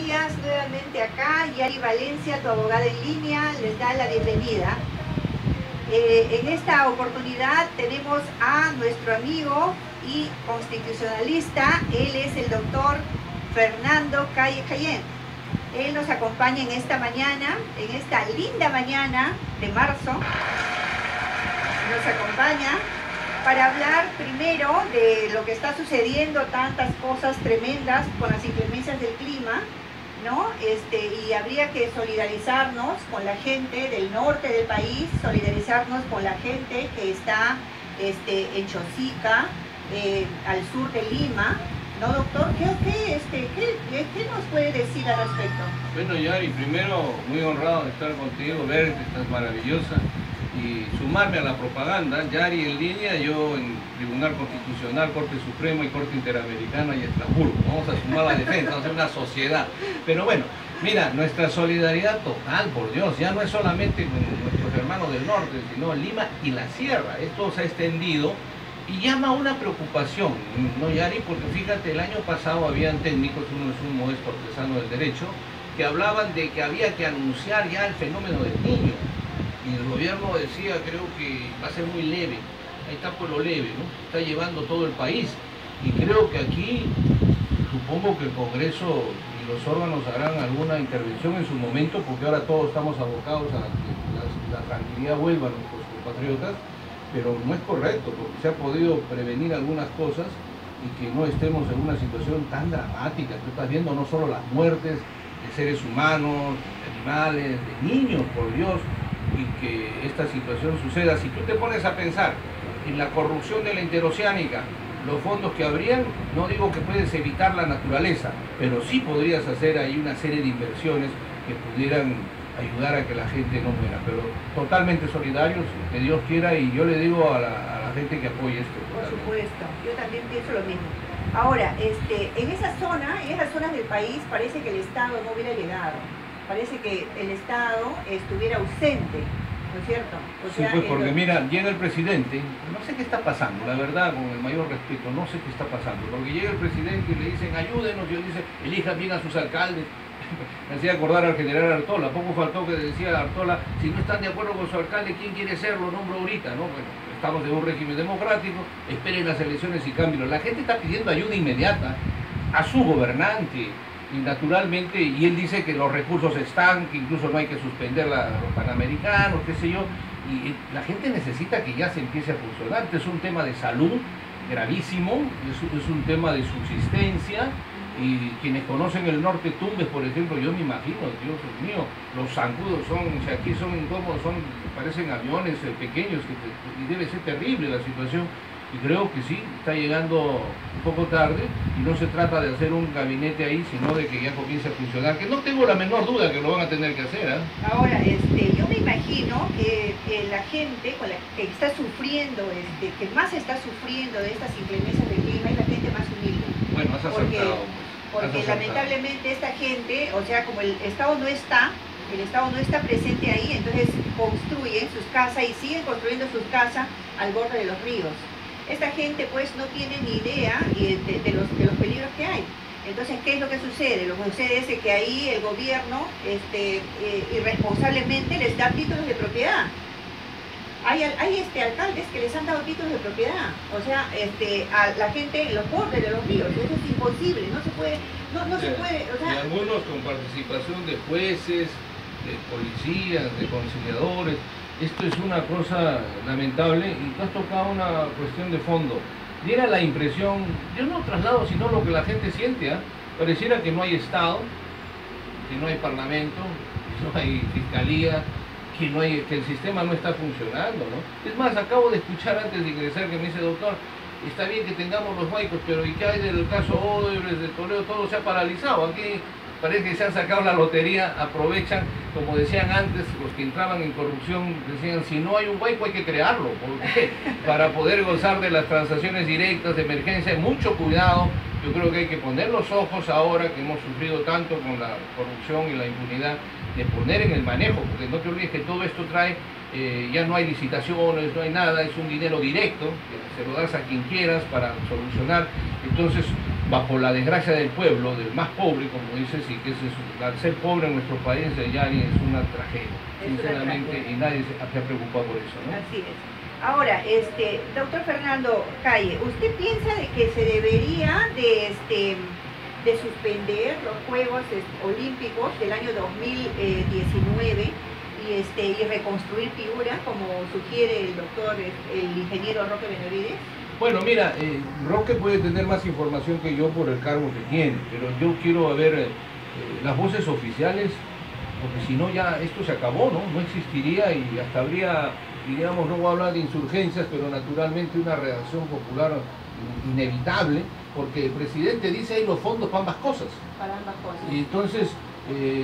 días nuevamente acá. Yari Valencia, tu abogada en línea, les da la bienvenida. En esta oportunidad tenemos a nuestro amigo y constitucionalista. Él es el doctor Fernando Calle Cayén. Él nos acompaña en esta mañana, en esta linda mañana de marzo. Nos acompaña para hablar primero de lo que está sucediendo, tantas cosas tremendas con las inclemencias del clima, ¿no? Y habría que solidarizarnos con la gente del norte del país, solidarizarnos con la gente que está en Chosica, al sur de Lima, ¿no, doctor? ¿Qué nos puede decir al respecto? Bueno, Yari, primero, muy honrado de estar contigo, verte, estás maravillosa. Y sumarme a la propaganda, Yari en línea, yo en Tribunal Constitucional, Corte Suprema y Corte Interamericana y Estrasburgo. Vamos a sumar la defensa, vamos a hacer una sociedad. Pero bueno, mira, nuestra solidaridad total, por Dios, ya no es solamente con nuestros hermanos del norte, sino Lima y la sierra. Esto se ha extendido y llama una preocupación, ¿no, Yari? Porque fíjate, el año pasado habían técnicos, uno es un modesto artesano del derecho, que hablaban de que había que anunciar ya el fenómeno del Niño. Y el gobierno decía, creo que va a ser muy leve, ahí está por lo leve, ¿no? Está llevando todo el país. Y creo que aquí, supongo que el Congreso y los órganos harán alguna intervención en su momento, porque ahora todos estamos abocados a que la tranquilidad vuelva a nuestros compatriotas, pero no es correcto, porque se ha podido prevenir algunas cosas y que no estemos en una situación tan dramática. Tú estás viendo no solo las muertes de seres humanos, de animales, de niños, por Dios, y que esta situación suceda. Si tú te pones a pensar en la corrupción de la interoceánica, los fondos que habrían, no digo que puedes evitar la naturaleza, pero sí podrías hacer ahí una serie de inversiones que pudieran ayudar a que la gente no muera. Pero totalmente solidarios, que Dios quiera, y yo le digo a la gente que apoye esto. Por supuesto, yo también pienso lo mismo. Ahora, en esa zona, en esas zonas del país, parece que el Estado no hubiera llegado. Parece que el Estado estuviera ausente, ¿no es cierto? O sea, sí, pues porque mira, llega el presidente, no sé qué está pasando, la verdad, con el mayor respeto, no sé qué está pasando, porque llega el presidente y le dicen, ayúdenos, y él dice, elijan bien a sus alcaldes. Me hacía acordar al general Artola, poco faltó que decía Artola, si no están de acuerdo con su alcalde, ¿quién quiere serlo? Nombro ahorita, ¿no? Bueno, estamos en un régimen democrático, esperen las elecciones y cámbienlo. La gente está pidiendo ayuda inmediata a su gobernante. Y naturalmente, y él dice que los recursos están, que incluso no hay que suspender los panamericanos, qué sé yo, y la gente necesita que ya se empiece a funcionar. Este es un tema de salud gravísimo, es un tema de subsistencia, y quienes conocen el norte Tumbes, por ejemplo, yo me imagino, Dios mío, los zancudos son, o sea, aquí son incómodos, parecen aviones pequeños, y debe ser terrible la situación. Y creo que sí, está llegando un poco tarde y no se trata de hacer un gabinete ahí, sino de que ya comience a funcionar, que no tengo la menor duda que lo van a tener que hacer, ¿eh? Ahora, yo me imagino que la gente con la que está sufriendo, que más está sufriendo de estas inclemencias del clima es la gente más humilde. Bueno, has acertado. Porque lamentablemente esta gente, o sea, como el Estado no está presente ahí, entonces construyen sus casas y siguen construyendo sus casas al borde de los ríos. Esta gente pues no tiene ni idea de los peligros que hay. Entonces, ¿qué es lo que sucede? Lo que sucede es que ahí el gobierno irresponsablemente les da títulos de propiedad. Hay alcaldes que les han dado títulos de propiedad, o sea, a la gente en los bordes de los ríos. Eso es imposible, no se puede, se puede, o sea, y algunos con participación de jueces, de policías, de conciliadores. Esto es una cosa lamentable, y tú has tocado una cuestión de fondo. Diera la impresión, yo no traslado sino lo que la gente siente, ¿eh? Pareciera que no hay Estado, que no hay Parlamento, que no hay Fiscalía, que el sistema no está funcionando, ¿no? Es más, acabo de escuchar antes de ingresar que me dice, doctor, está bien que tengamos los huaicos, pero ¿y qué hay del caso Odebrecht, de Toledo? Todo se ha paralizado. Aquí parece que se han sacado la lotería, aprovechan, como decían antes, los que entraban en corrupción, decían, si no hay un hueco hay que crearlo, porque para poder gozar de las transacciones directas de emergencia, mucho cuidado. Yo creo que hay que poner los ojos ahora que hemos sufrido tanto con la corrupción y la impunidad, de poner en el manejo, porque no te olvides que todo esto trae, ya no hay licitaciones, no hay nada, es un dinero directo, que se lo das a quien quieras para solucionar. Entonces, bajo la desgracia del pueblo, del más pobre, como dices, y que al ser pobre en nuestro país, Yari, es una tragedia, sinceramente, y nadie se ha preocupado por eso, ¿no? Así es. Ahora, doctor Fernando Calle, ¿usted piensa de que se debería de suspender los Juegos Olímpicos del año 2019 y reconstruir Piura, como sugiere el ingeniero Roque Benavides? Bueno, mira, Roque puede tener más información que yo por el cargo que tiene, pero yo quiero ver las voces oficiales, porque si no ya esto se acabó, ¿no? No existiría y hasta habría, digamos, no voy a hablar de insurgencias, pero naturalmente una reacción popular inevitable, porque el presidente dice ahí los fondos para ambas cosas. Para ambas cosas. Y entonces,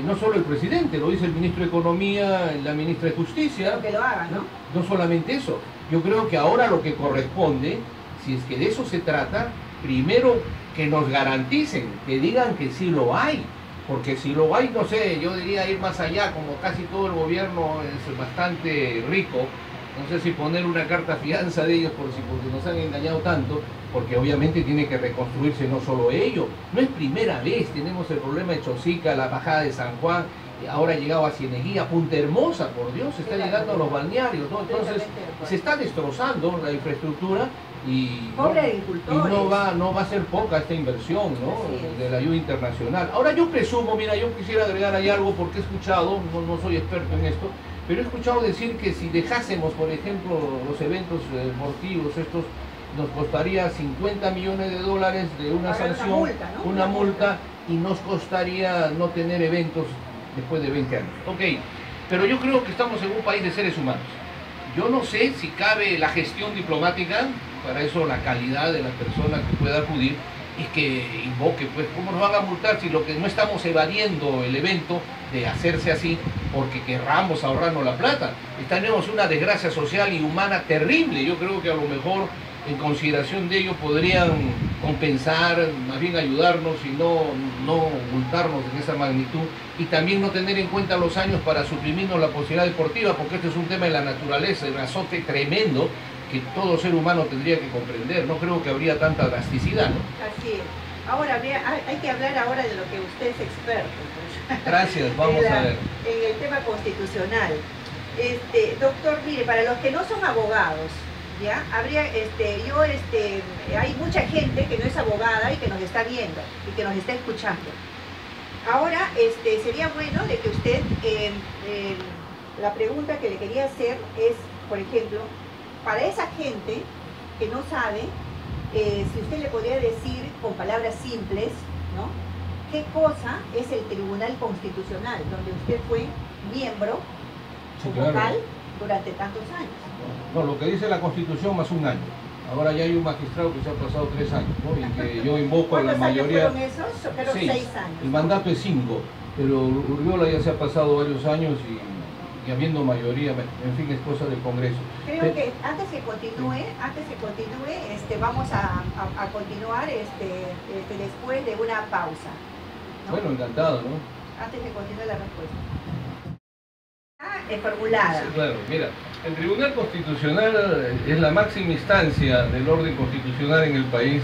no solo el presidente, lo dice el ministro de Economía, la ministra de Justicia. Que lo hagan, ¿no? No solamente eso, yo creo que ahora lo que corresponde, si es que de eso se trata, primero que nos garanticen, que digan que sí lo hay, porque si lo hay, no sé, yo diría ir más allá, como casi todo el gobierno es bastante rico, no sé si poner una carta fianza de ellos porque nos han engañado tanto, porque obviamente tiene que reconstruirse no solo ello, no es primera vez, tenemos el problema de Chosica, la bajada de San Juan, ahora ha llegado a Cieneguía, Punta Hermosa, por Dios, se está llegando a los balnearios, ¿no? Entonces se está destrozando la infraestructura y no va a ser poca esta inversión, ¿no? De la ayuda internacional. Ahora yo presumo, mira, yo quisiera agregar ahí algo porque he escuchado, no soy experto en esto, pero he escuchado decir que si dejásemos, por ejemplo, los eventos deportivos estos, nos costaría 50 millones de dólares de una sanción, una multa, y nos costaría no tener eventos después de 20 años. Ok, pero yo creo que estamos en un país de seres humanos. Yo no sé si cabe la gestión diplomática, para eso la calidad de la persona que pueda acudir, y que invoque, pues, ¿cómo nos van a multar si lo que no estamos evadiendo el evento de hacerse así porque querramos ahorrarnos la plata? Tenemos una desgracia social y humana terrible. Yo creo que a lo mejor en consideración de ello podrían compensar, más bien ayudarnos y no multarnos en esa magnitud, y también no tener en cuenta los años para suprimirnos la posibilidad deportiva, porque este es un tema de la naturaleza, un azote tremendo que todo ser humano tendría que comprender. No creo que habría tanta drasticidad, ¿no? Así es. Ahora, hay que hablar ahora de lo que usted es experto, pues. Gracias, vamos a ver. En el tema constitucional. Doctor, mire, para los que no son abogados, ¿ya? Hay mucha gente que no es abogada y que nos está viendo y que nos está escuchando. Ahora, sería bueno de que usted, la pregunta que le quería hacer es, por ejemplo, para esa gente que no sabe, si usted le podría decir con palabras simples, ¿no?, qué cosa es el Tribunal Constitucional, donde usted fue miembro vocal durante tantos años. No, lo que dice la Constitución más un año. Ahora ya hay un magistrado que se ha pasado 3 años, ¿no? Y que yo invoco a la mayoría. ¿Cuántos años fueron esos? Pero 6 años. El mandato es 5, pero Urriola ya se ha pasado varios años y habiendo mayoría, en fin, es cosa del Congreso. Creo que antes que continúe, vamos a continuar después de una pausa, ¿no? Bueno, encantado, ¿no? Antes de continuar la respuesta. Formulada. Sí, claro, mira, el Tribunal Constitucional es la máxima instancia del orden constitucional en el país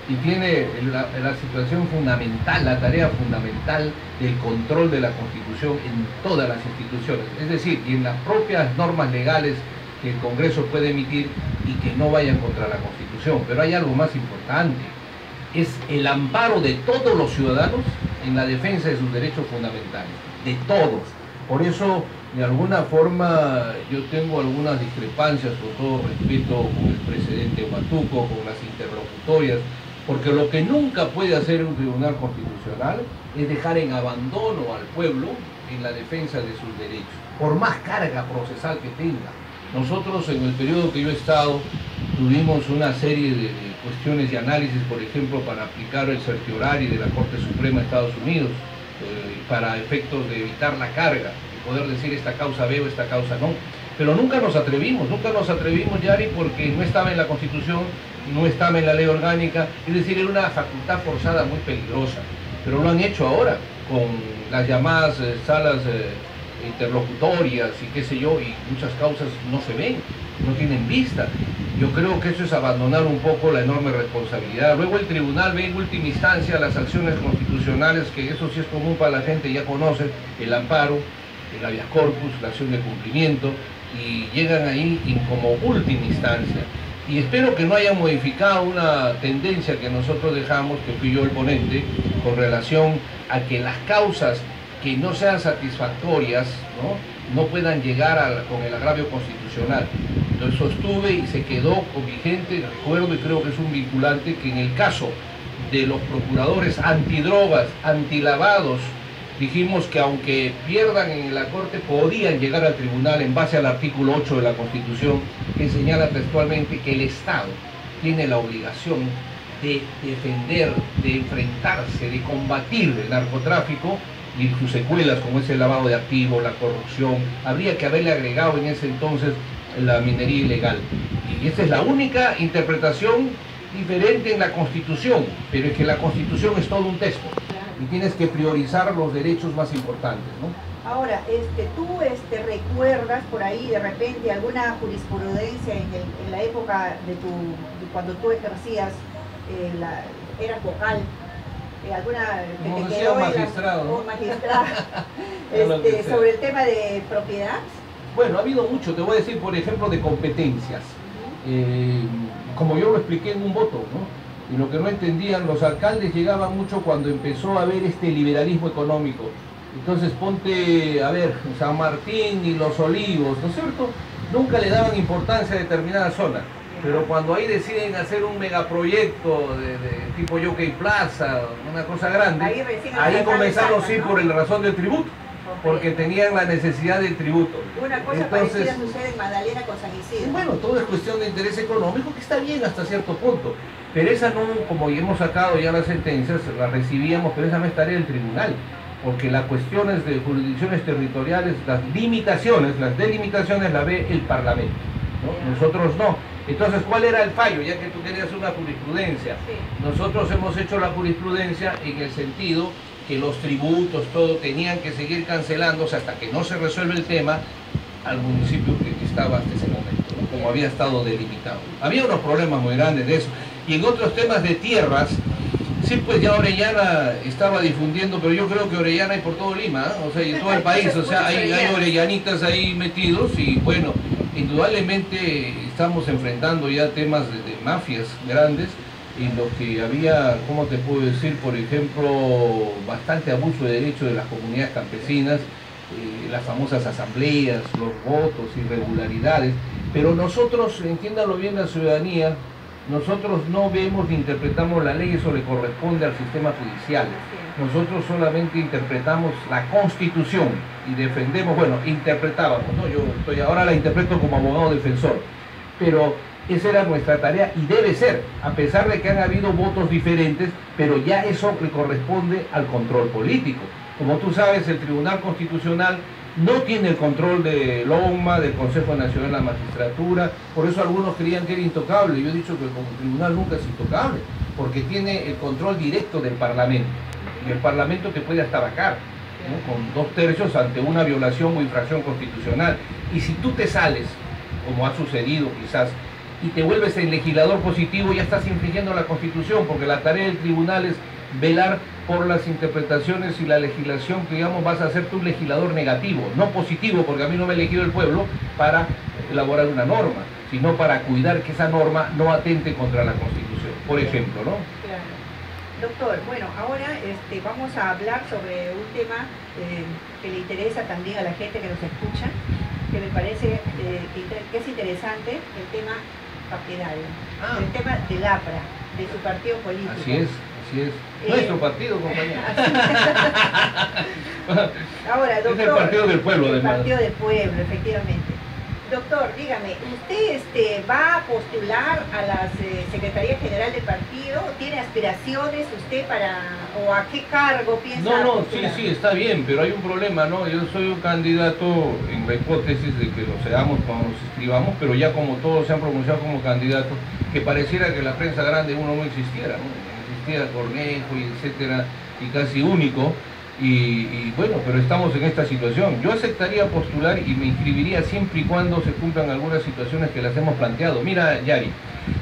y tiene la situación fundamental, la tarea fundamental del control de la Constitución en todas las instituciones, es decir, y en las propias normas legales que el Congreso puede emitir y que no vayan contra la Constitución. Pero hay algo más importante, es el amparo de todos los ciudadanos en la defensa de sus derechos fundamentales, de todos. Por eso, de alguna forma, yo tengo algunas discrepancias, con todo respeto, con el presidente Huatuco, con las interlocutorias, porque lo que nunca puede hacer un tribunal constitucional es dejar en abandono al pueblo en la defensa de sus derechos, por más carga procesal que tenga. Nosotros, en el periodo que yo he estado, tuvimos una serie de cuestiones y análisis, por ejemplo, para aplicar el certiorari de la Corte Suprema de Estados Unidos, para efectos de evitar la carga, y poder decir esta causa B o esta causa no. Pero nunca nos atrevimos, Yari, porque no estaba en la Constitución, no estaba en la ley orgánica, es decir, era una facultad forzada muy peligrosa. Pero lo han hecho ahora, con las llamadas salas interlocutorias y qué sé yo, y muchas causas no se ven, no tienen vista. Yo creo que eso es abandonar un poco la enorme responsabilidad. Luego el tribunal ve en última instancia las acciones constitucionales, que eso sí es común para la gente, ya conocen, el amparo, el habeas corpus, la acción de cumplimiento, y llegan ahí como última instancia. Y espero que no hayan modificado una tendencia que nosotros dejamos, que fui yo el ponente, con relación a que las causas que no sean satisfactorias, no puedan llegar con el agravio constitucional. Entonces sostuve y se quedó vigente, recuerdo y creo que es un vinculante, que en el caso de los procuradores antidrogas, antilavados, dijimos que aunque pierdan en la Corte, podían llegar al tribunal en base al artículo 8 de la Constitución, que señala textualmente que el Estado tiene la obligación de defender, de enfrentarse, de combatir el narcotráfico y sus secuelas, como es el lavado de activos, la corrupción. Habría que haberle agregado en ese entonces la minería ilegal. Y esa es la única interpretación diferente en la Constitución, pero es que la Constitución es todo un texto y tienes que priorizar los derechos más importantes, ¿no? Ahora, ¿tú recuerdas por ahí de repente alguna jurisprudencia en la época de cuando tú ejercías, eras vocal, alguna que como te decía quedó magistrado, sobre el tema de propiedad? Bueno, ha habido mucho, te voy a decir, por ejemplo, de competencias. Como yo lo expliqué en un voto, ¿no? Y lo que no entendían los alcaldes llegaba mucho cuando empezó a haber este liberalismo económico. Entonces ponte, a ver, San Martín y Los Olivos, ¿no es cierto? Nunca le daban importancia a determinada zona. Pero cuando ahí deciden hacer un megaproyecto de tipo Jockey Plaza, una cosa grande, ahí comenzaron sí por la razón del tributo, porque tenían la necesidad del tributo. Una cosa parecida sucede en Magdalena con San Isidro. Bueno, todo es cuestión de interés económico, que está bien hasta cierto punto. Pero esa no, como ya hemos sacado ya las sentencias, las recibíamos, pero esa no es tarea del tribunal, porque las cuestiones de jurisdicciones territoriales, las delimitaciones la ve el Parlamento, ¿no? Nosotros no. Entonces, ¿cuál era el fallo? Ya que tú querías una jurisprudencia. Sí. Nosotros hemos hecho la jurisprudencia en el sentido que los tributos, todo, tenían que seguir cancelándose hasta que no se resuelve el tema al municipio que estaba hasta ese momento, ¿no? Como había estado delimitado. Había unos problemas muy grandes de eso. Y en otros temas de tierras, sí, pues ya Orellana estaba difundiendo, pero yo creo que Orellana hay por todo Lima, ¿eh? O sea, y en todo el país, o sea, hay orellanitas ahí metidos y bueno, indudablemente estamos enfrentando ya temas de mafias grandes, en lo que había, ¿cómo te puedo decir? Por ejemplo, bastante abuso de derechos de las comunidades campesinas, las famosas asambleas, los votos, irregularidades, pero nosotros, entiéndalo bien la ciudadanía, nosotros no vemos ni interpretamos la ley, eso le corresponde al sistema judicial. Nosotros solamente interpretamos la Constitución y defendemos, bueno, interpretábamos, ¿no? Yo ahora la interpreto como abogado defensor, pero esa era nuestra tarea y debe ser, a pesar de que han habido votos diferentes, pero ya eso le corresponde al control político. Como tú sabes, el Tribunal Constitucional no tiene el control del OMA, del Consejo Nacional de la Magistratura, por eso algunos creían que era intocable. Yo he dicho que como tribunal nunca es intocable, porque tiene el control directo del Parlamento, y el Parlamento te puede hasta vacar, ¿no? Con 2/3 ante una violación o infracción constitucional. Y si tú te sales, como ha sucedido quizás, y te vuelves el legislador positivo, ya estás infringiendo la Constitución, porque la tarea del tribunal es velar por las interpretaciones y la legislación que, digamos, vas a ser tu legislador negativo, no positivo, porque a mí no me ha elegido el pueblo para elaborar una norma, sino para cuidar que esa norma no atente contra la Constitución, por ejemplo, ¿no? Claro. Doctor, bueno, ahora vamos a hablar sobre un tema que le interesa también a la gente que nos escucha, que me parece que es interesante, el tema partidario, el tema del APRA, de su partido político. Así es. Nuestro partido, compañero. Ahora, doctor, es el partido del pueblo, además. El partido del pueblo, efectivamente. Doctor, dígame, ¿usted va a postular a la Secretaría General del partido? ¿Tiene aspiraciones usted o a qué cargo piensa postular? Sí, está bien, pero hay un problema, ¿no? Yo soy un candidato en la hipótesis de que lo seamos cuando nos inscribamos, pero ya como todos se han pronunciado como candidatos, que pareciera que la prensa grande uno no existiera, ¿no? Existía Cornejo y etcétera, y casi único. Y bueno, pero estamos en esta situación. Yo aceptaría postular y me inscribiría siempre y cuando se cumplan algunas situaciones que las hemos planteado. Mira, Yari.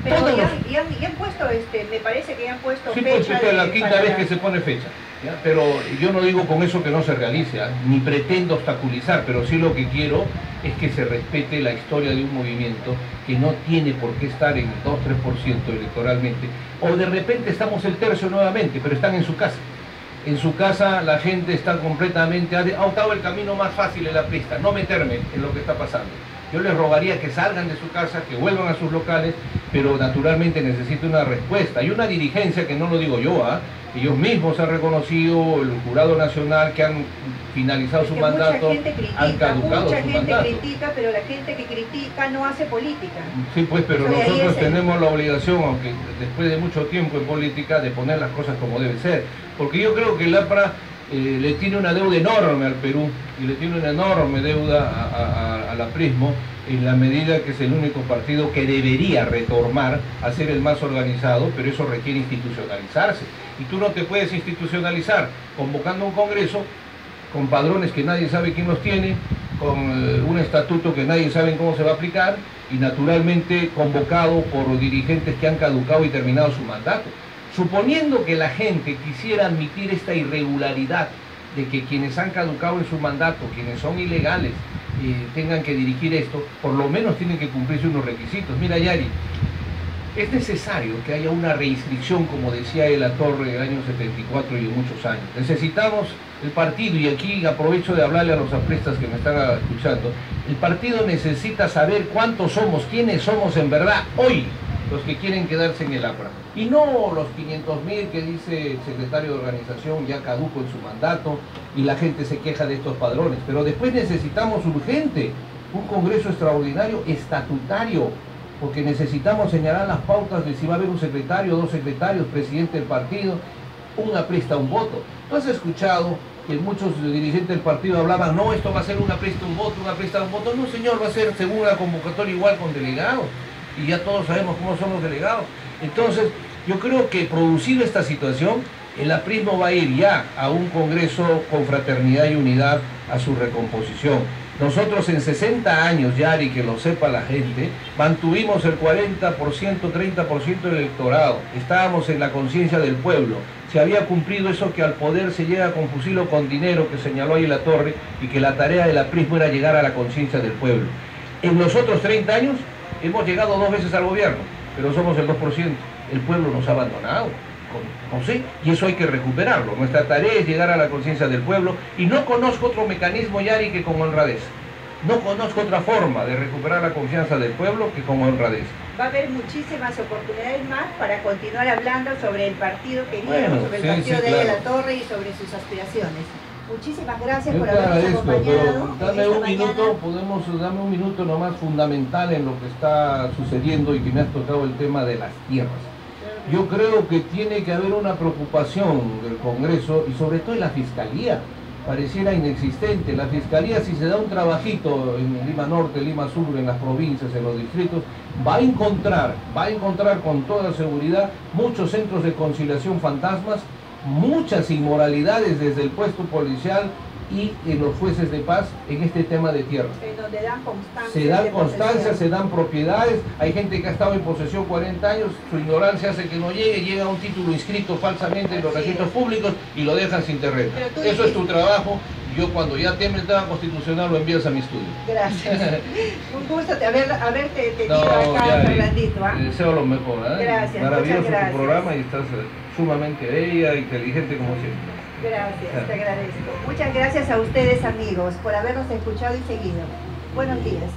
Pero ya han puesto, me parece que ya han puesto sí, fecha. Pues esta es la quinta vez que se pone fecha. ¿Ya? Pero yo no digo con eso que no se realice, ni pretendo obstaculizar, pero sí lo que quiero es que se respete la historia de un movimiento que no tiene por qué estar en el 2-3% electoralmente. O de repente estamos el tercio nuevamente, pero están en su casa. En su casa la gente está completamente, ha optado el camino más fácil en la pista, no meterme en lo que está pasando. Yo les rogaría que salgan de su casa, que vuelvan a sus locales, pero naturalmente necesito una respuesta. Hay una dirigencia, que no lo digo yo, ellos mismos han reconocido, el Jurado Nacional, que han finalizado su mandato, han caducado su mandato. Mucha gente critica, pero la gente que critica no hace política. Sí, pues, pero nosotros tenemos la obligación, aunque después de mucho tiempo en política, de poner las cosas como deben ser. Porque yo creo que el APRA le tiene una deuda enorme al Perú y le tiene una enorme deuda al aprismo, en la medida que es el único partido que debería retomar a ser el más organizado, pero eso requiere institucionalizarse. Y tú no te puedes institucionalizar convocando un congreso con padrones que nadie sabe quién los tiene, con un estatuto que nadie sabe cómo se va a aplicar y naturalmente convocado por dirigentes que han caducado y terminado su mandato. Suponiendo que la gente quisiera admitir esta irregularidad de que quienes han caducado en su mandato, quienes son ilegales, tengan que dirigir esto, por lo menos tienen que cumplirse unos requisitos. Mira, Yari, es necesario que haya una reinscripción, como decía Latorre en el año 74 y en muchos años. Necesitamos el partido, y aquí aprovecho de hablarle a los apristas que me están escuchando, el partido necesita saber cuántos somos, quiénes somos en verdad hoy los que quieren quedarse en el APRA. Y no los 500.000 que dice el secretario de organización ya caduco en su mandato y la gente se queja de estos padrones. Pero después necesitamos urgente un congreso extraordinario estatutario, porque necesitamos señalar las pautas de si va a haber un secretario, dos secretarios, presidente del partido, un aprista, un voto. ¿Tú has escuchado que muchos dirigentes del partido hablaban, no, esto va a ser un aprista, un voto, un aprista, un voto? No, señor, va a ser según la convocatoria igual con delegados. Y ya todos sabemos cómo son los delegados. Entonces, yo creo que producido esta situación, el aprismo va a ir ya a un congreso con fraternidad y unidad a su recomposición. Nosotros en 60 años, Yari, que lo sepa la gente, mantuvimos el 40%, 30% del electorado. Estábamos en la conciencia del pueblo. Se había cumplido eso que al poder se llega con fusil o con dinero, que señaló ahí Latorre, y que la tarea del aprismo era llegar a la conciencia del pueblo. En los otros 30 años hemos llegado 2 veces al gobierno, pero somos el 2%. El pueblo nos ha abandonado, no sé, y eso hay que recuperarlo. Nuestra tarea es llegar a la conciencia del pueblo, y no conozco otro mecanismo, Yari, que con honradez. No conozco otra forma de recuperar la confianza del pueblo que con honradez. Va a haber muchísimas oportunidades más para continuar hablando sobre el partido querido, sobre el partido de Latorre y sobre sus aspiraciones. Muchísimas gracias por habernos acompañado. Dame un minuto, dame un minuto nomás fundamental en lo que está sucediendo y que me has tocado el tema de las tierras. Yo creo que tiene que haber una preocupación del Congreso y sobre todo en la Fiscalía. Pareciera inexistente. La Fiscalía, si se da un trabajito en Lima Norte, Lima Sur, en las provincias, en los distritos, va a encontrar con toda seguridad muchos centros de conciliación fantasmas, muchas inmoralidades desde el puesto policial y en los jueces de paz en este tema de tierra. En donde dan constancia. Se dan constancias, se dan propiedades. Hay gente que ha estado en posesión 40 años, su ignorancia hace que no llegue, llega un título inscrito falsamente en los registros públicos y lo dejan sin terreno. Eso es tu trabajo. Yo cuando ya teme el tema constitucional lo envías a mi estudio. Gracias. Un gusto haberte tenido acá, Fernandito. Te deseo lo mejor. Gracias. Maravilloso muchas gracias. Tu programa y estás sumamente bella, inteligente como siempre. Gracias, te agradezco. Muchas gracias a ustedes, amigos, por habernos escuchado y seguido. Buenos días.